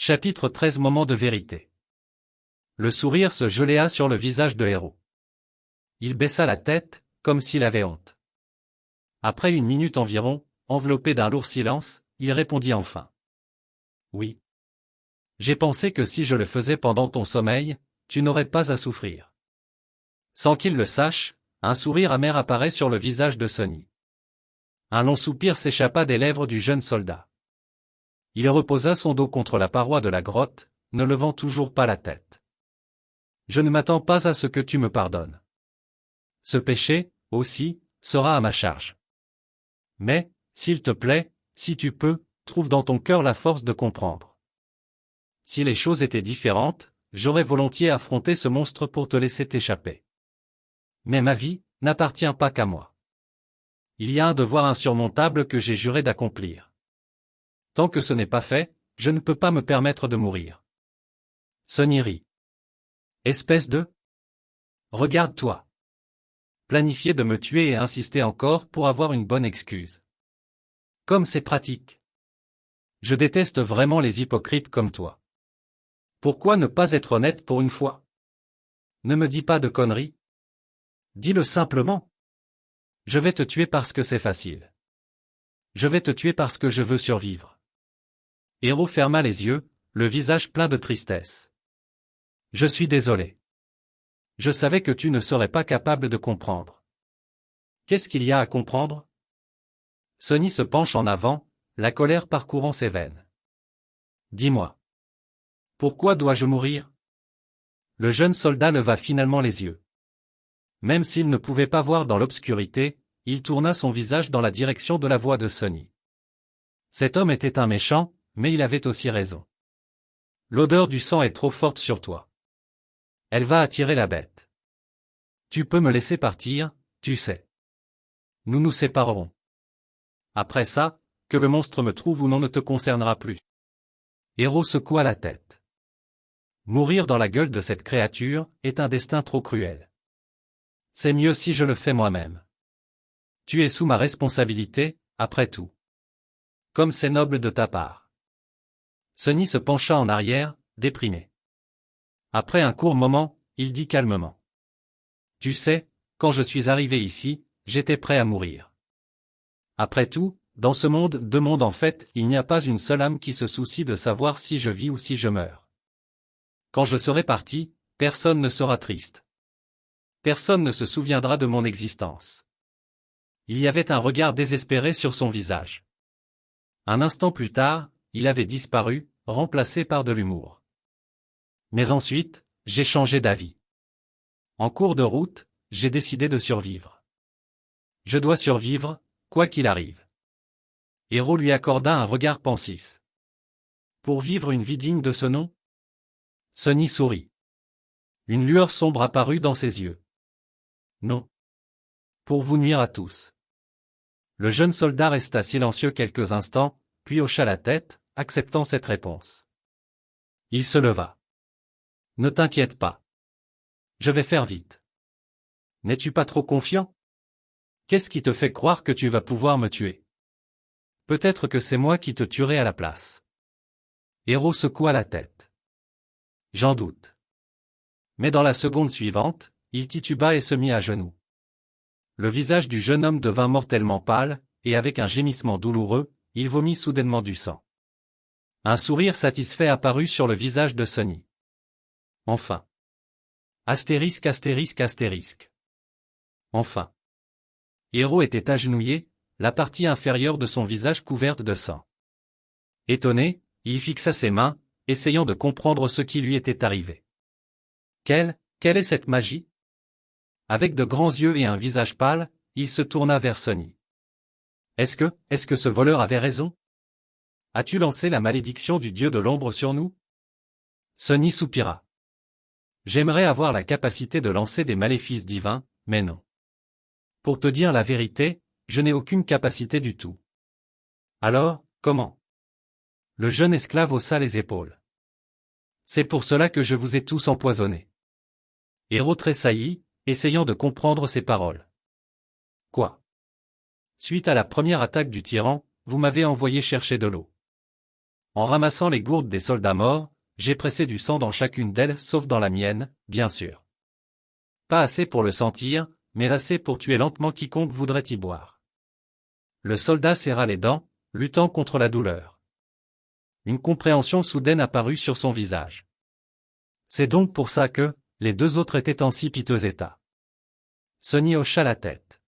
Chapitre 13 Moment de vérité. Le sourire se geléa sur le visage de Héro. Il baissa la tête, comme s'il avait honte. Après une minute environ, enveloppé d'un lourd silence, il répondit enfin. Oui. J'ai pensé que si je le faisais pendant ton sommeil, tu n'aurais pas à souffrir. Sans qu'il le sache, un sourire amer apparaît sur le visage de Sonny. Un long soupir s'échappa des lèvres du jeune soldat. Il reposa son dos contre la paroi de la grotte, ne levant toujours pas la tête. Je ne m'attends pas à ce que tu me pardonnes. Ce péché, aussi, sera à ma charge. Mais, s'il te plaît, si tu peux, trouve dans ton cœur la force de comprendre. Si les choses étaient différentes, j'aurais volontiers affronté ce monstre pour te laisser t'échapper. Mais ma vie n'appartient pas qu'à moi. Il y a un devoir insurmontable que j'ai juré d'accomplir. Tant que ce n'est pas fait, je ne peux pas me permettre de mourir. Sonny rit. Espèce de... Regarde-toi. Planifier de me tuer et insister encore pour avoir une bonne excuse. Comme c'est pratique. Je déteste vraiment les hypocrites comme toi. Pourquoi ne pas être honnête pour une fois? Ne me dis pas de conneries. Dis-le simplement. Je vais te tuer parce que c'est facile. Je vais te tuer parce que je veux survivre. Héro ferma les yeux, le visage plein de tristesse. Je suis désolé. Je savais que tu ne serais pas capable de comprendre. Qu'est-ce qu'il y a à comprendre? Sonny se penche en avant, la colère parcourant ses veines. Dis-moi. Pourquoi dois-je mourir? Le jeune soldat leva finalement les yeux. Même s'il ne pouvait pas voir dans l'obscurité, il tourna son visage dans la direction de la voix de Sonny. Cet homme était un méchant, mais il avait aussi raison. L'odeur du sang est trop forte sur toi. Elle va attirer la bête. Tu peux me laisser partir, tu sais. Nous nous séparerons. Après ça, que le monstre me trouve ou non ne te concernera plus. Héro secoua la tête. Mourir dans la gueule de cette créature est un destin trop cruel. C'est mieux si je le fais moi-même. Tu es sous ma responsabilité, après tout. Comme c'est noble de ta part. Sonny se pencha en arrière, déprimé. Après un court moment, il dit calmement. Tu sais, quand je suis arrivé ici, j'étais prêt à mourir. Après tout, dans ce monde, deux mondes en fait, il n'y a pas une seule âme qui se soucie de savoir si je vis ou si je meurs. Quand je serai parti, personne ne sera triste. Personne ne se souviendra de mon existence. Il y avait un regard désespéré sur son visage. Un instant plus tard, il avait disparu, remplacé par de l'humour. Mais ensuite, j'ai changé d'avis. En cours de route, j'ai décidé de survivre. Je dois survivre, quoi qu'il arrive. Héro lui accorda un regard pensif. Pour vivre une vie digne de ce nom? Sonny sourit. Une lueur sombre apparut dans ses yeux. Non. Pour vous nuire à tous. Le jeune soldat resta silencieux quelques instants, puis hocha la tête, acceptant cette réponse. Il se leva. Ne t'inquiète pas. Je vais faire vite. N'es-tu pas trop confiant? Qu'est-ce qui te fait croire que tu vas pouvoir me tuer? Peut-être que c'est moi qui te tuerai à la place. Héro secoua la tête. J'en doute. Mais dans la seconde suivante, il tituba et se mit à genoux. Le visage du jeune homme devint mortellement pâle, et avec un gémissement douloureux, il vomit soudainement du sang. Un sourire satisfait apparut sur le visage de Sonny. Enfin. Astérisque astérisque astérisque. Enfin. Héro était agenouillé, la partie inférieure de son visage couverte de sang. Étonné, il fixa ses mains, essayant de comprendre ce qui lui était arrivé. Quelle est cette magie? Avec de grands yeux et un visage pâle, il se tourna vers Sonny. Est-ce que ce voleur avait raison? As-tu lancé la malédiction du dieu de l'ombre sur nous? Sonny soupira. J'aimerais avoir la capacité de lancer des maléfices divins, mais non. Pour te dire la vérité, je n'ai aucune capacité du tout. Alors, comment? Le jeune esclave haussa les épaules. C'est pour cela que je vous ai tous empoisonnés. Héro tressaillit, essayant de comprendre ses paroles. Quoi? Suite à la première attaque du tyran, vous m'avez envoyé chercher de l'eau. En ramassant les gourdes des soldats morts, j'ai pressé du sang dans chacune d'elles sauf dans la mienne, bien sûr. Pas assez pour le sentir, mais assez pour tuer lentement quiconque voudrait y boire. Le soldat serra les dents, luttant contre la douleur. Une compréhension soudaine apparut sur son visage. C'est donc pour ça que, les deux autres étaient en si piteux état. Sonny hocha la tête.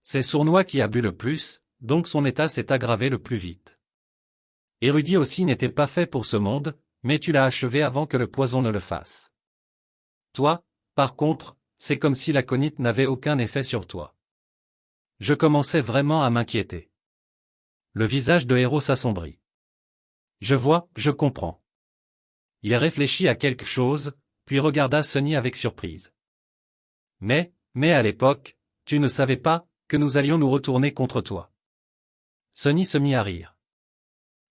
C'est Sournois qui a bu le plus, donc son état s'est aggravé le plus vite. Érudit aussi n'était pas fait pour ce monde, mais tu l'as achevé avant que le poison ne le fasse. Toi, par contre, c'est comme si l'aconite n'avait aucun effet sur toi. Je commençais vraiment à m'inquiéter. Le visage de Héros s'assombrit. Je vois, je comprends. Il réfléchit à quelque chose, puis regarda Sonny avec surprise. Mais à l'époque, tu ne savais pas que nous allions nous retourner contre toi. Sonny se mit à rire.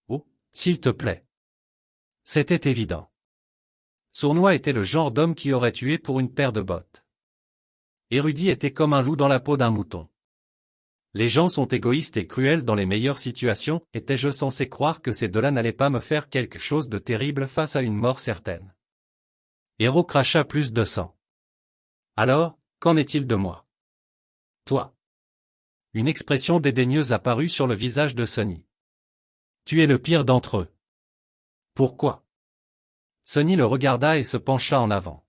Oh, s'il te plaît. C'était évident. Sournois était le genre d'homme qui aurait tué pour une paire de bottes. Érudit était comme un loup dans la peau d'un mouton. Les gens sont égoïstes et cruels dans les meilleures situations, étais-je censé croire que ces deux-là n'allaient pas me faire quelque chose de terrible face à une mort certaine. Héros cracha plus de sang. Alors, qu'en est-il de moi? Toi. Une expression dédaigneuse apparut sur le visage de Sonny. Tu es le pire d'entre eux. Pourquoi? Sonny le regarda et se pencha en avant.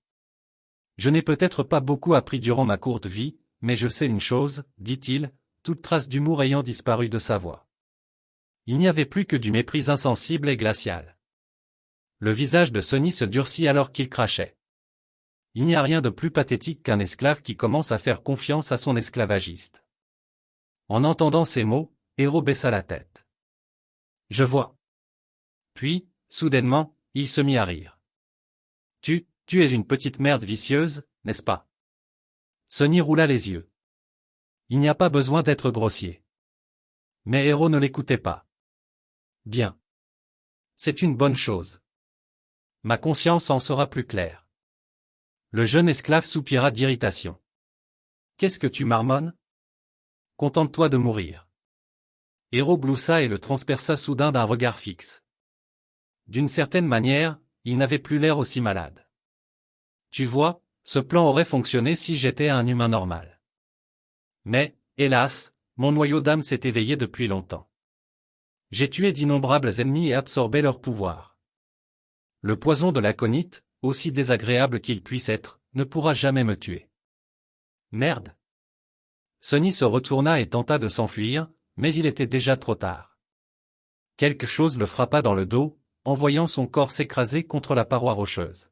Je n'ai peut-être pas beaucoup appris durant ma courte vie, mais je sais une chose, dit-il, toute trace d'humour ayant disparu de sa voix. Il n'y avait plus que du mépris insensible et glacial. Le visage de Sonny se durcit alors qu'il crachait. Il n'y a rien de plus pathétique qu'un esclave qui commence à faire confiance à son esclavagiste. En entendant ces mots, Héros baissa la tête. Je vois. Puis, soudainement, il se mit à rire. Tu es une petite merde vicieuse, n'est-ce pas? Sonny roula les yeux. Il n'y a pas besoin d'être grossier. Mais Héros ne l'écoutait pas. Bien. C'est une bonne chose. Ma conscience en sera plus claire. Le jeune esclave soupira d'irritation. Qu'est-ce que tu marmonnes? Contente-toi de mourir. Héros gloussa et le transperça soudain d'un regard fixe. D'une certaine manière, il n'avait plus l'air aussi malade. Tu vois, ce plan aurait fonctionné si j'étais un humain normal. Mais, hélas, mon noyau d'âme s'est éveillé depuis longtemps. J'ai tué d'innombrables ennemis et absorbé leur pouvoir. Le poison de l'aconite, aussi désagréable qu'il puisse être, ne pourra jamais me tuer. Merde. Sonny se retourna et tenta de s'enfuir, mais il était déjà trop tard. Quelque chose le frappa dans le dos, en voyant son corps s'écraser contre la paroi rocheuse.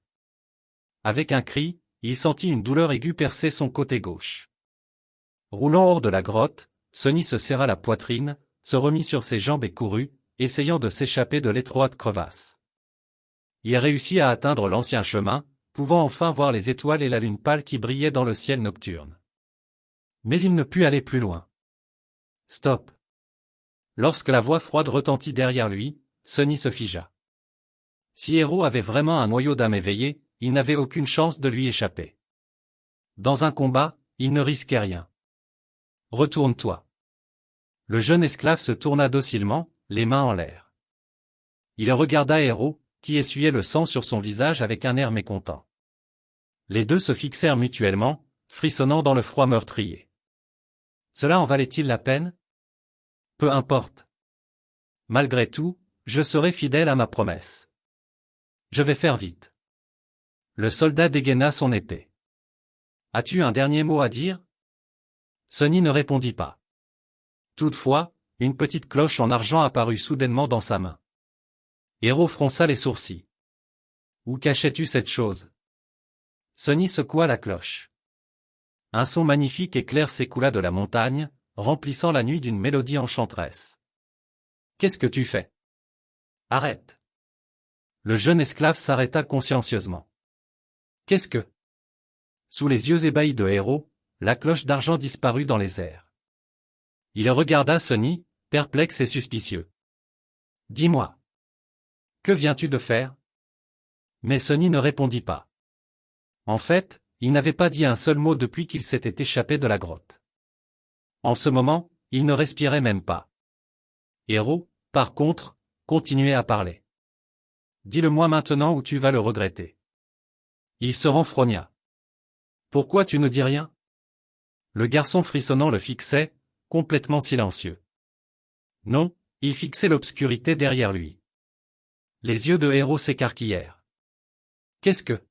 Avec un cri, il sentit une douleur aiguë percer son côté gauche. Roulant hors de la grotte, Sonny se serra la poitrine, se remit sur ses jambes et courut, essayant de s'échapper de l'étroite crevasse. Il réussit à atteindre l'ancien chemin, pouvant enfin voir les étoiles et la lune pâle qui brillaient dans le ciel nocturne. Mais il ne put aller plus loin. Stop. Lorsque la voix froide retentit derrière lui, Sonny se figea. Si Héros avait vraiment un noyau d'âme éveillé, il n'avait aucune chance de lui échapper. Dans un combat, il ne risquait rien. Retourne-toi. Le jeune esclave se tourna docilement, les mains en l'air. Il regarda Héros, qui essuyait le sang sur son visage avec un air mécontent. Les deux se fixèrent mutuellement, frissonnant dans le froid meurtrier. Cela en valait-il la peine? Peu importe. Malgré tout, je serai fidèle à ma promesse. Je vais faire vite. Le soldat dégaina son épée. As-tu un dernier mot à dire? Sonny ne répondit pas. Toutefois, une petite cloche en argent apparut soudainement dans sa main. Héros fronça les sourcils. Où cachais-tu cette chose? Sonny secoua la cloche. Un son magnifique et clair s'écoula de la montagne, remplissant la nuit d'une mélodie enchanteresse. Qu'est-ce que tu fais? Arrête. Le jeune esclave s'arrêta consciencieusement. Qu'est-ce que? Sous les yeux ébahis de Héros, la cloche d'argent disparut dans les airs. Il regarda Sonny, perplexe et suspicieux. Dis-moi. Que viens-tu de faire? Mais Sonny ne répondit pas. En fait, il n'avait pas dit un seul mot depuis qu'il s'était échappé de la grotte. En ce moment, il ne respirait même pas. Héros, par contre, continuait à parler. Dis-le-moi maintenant ou tu vas le regretter. Il se renfrogna. Pourquoi tu ne dis rien? Le garçon frissonnant le fixait, complètement silencieux. Non, il fixait l'obscurité derrière lui. Les yeux de Héros s'écarquillèrent. Qu'est-ce que?